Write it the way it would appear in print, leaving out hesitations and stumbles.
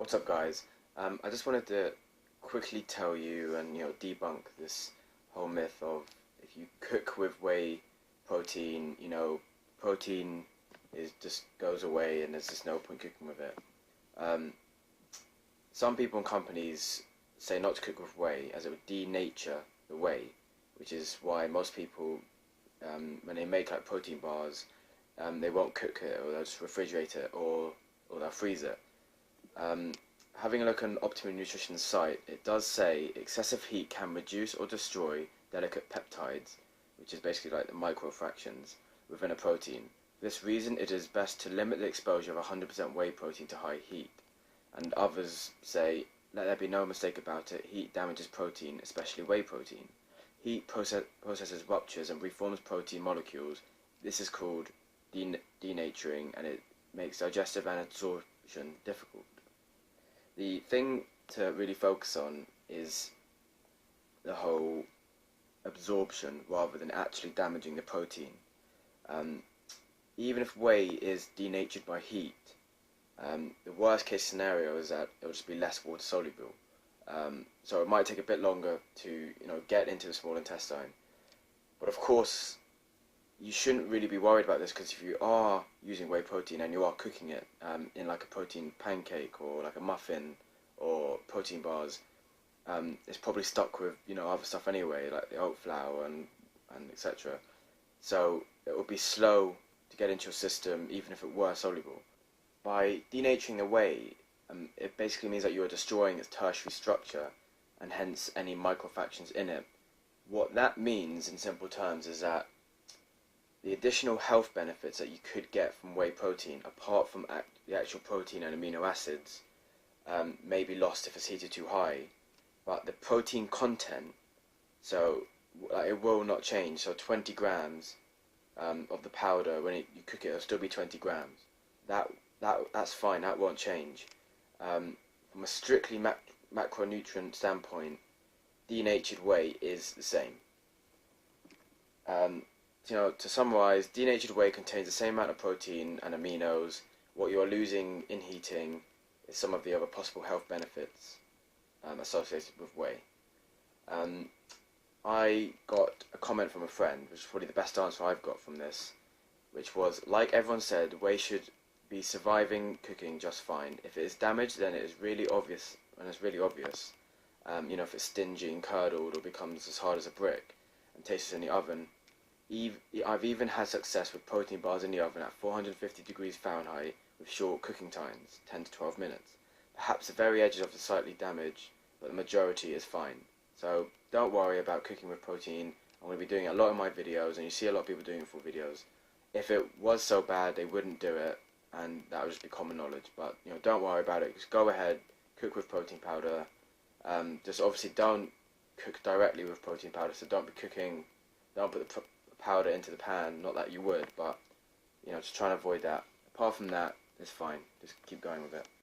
What's up, guys? I just wanted to quickly tell you and debunk this whole myth of if you cook with whey protein, protein is just goes away and there's just no point cooking with it. Um, some people and companies say not to cook with whey as it would denature the whey, which is why most people, when they make like protein bars, they won't cook it, or they'll just refrigerate it, or they'll freeze it. Um, Having a look on Optimum Nutrition's site, it does say excessive heat can reduce or destroy delicate peptides, which is basically like the microfractions within a protein. For this reason, it is best to limit the exposure of 100% whey protein to high heat. And others say, let there be no mistake about it, heat damages protein, especially whey protein. Heat processes ruptures and reforms protein molecules. This is called denaturing, and it makes digestive and absorption difficult. The thing to really focus on is the whole absorption rather than actually damaging the protein. Even if whey is denatured by heat, the worst case scenario is that it will just be less water soluble. So it might take a bit longer to get into the small intestine. But of course, you shouldn't really be worried about this, because if you are using whey protein and you are cooking it in like a protein pancake or like a muffin or protein bars, it's probably stuck with other stuff anyway, like the oat flour and etc. So it will be slow to get into your system even if it were soluble. By denaturing the whey, it basically means that you are destroying its tertiary structure and hence any microfractions in it. What that means in simple terms is that the additional health benefits that you could get from whey protein, apart from the actual protein and amino acids, may be lost if it's heated too high. But the protein content, so it will not change. So 20 grams of the powder, when you cook it, it'll still be 20 grams. That's fine. That won't change. From a strictly macronutrient standpoint, denatured whey is the same. To summarize, denatured whey contains the same amount of protein and aminos. What you are losing in heating is some of the other possible health benefits associated with whey. I got a comment from a friend, which is probably the best answer I've got from this, which was, like everyone said, whey should be surviving cooking just fine. If it is damaged, then it is really obvious, and it's really obvious. If it's stingy and curdled or becomes as hard as a brick and tastes in the oven. I've even had success with protein bars in the oven at 450 degrees Fahrenheit with short cooking times, 10 to 12 minutes. Perhaps the very edges of the slightly damaged, but the majority is fine. So don't worry about cooking with protein. I'm going to be doing it a lot in my videos, and you see a lot of people doing it for videos. If it was so bad, they wouldn't do it, and that would just be common knowledge. But don't worry about it. Just go ahead, cook with protein powder. Just obviously don't cook directly with protein powder. So don't put the powder into the pan. Not that you would, but just try and avoid that. Apart from that, it's fine. Just keep going with it.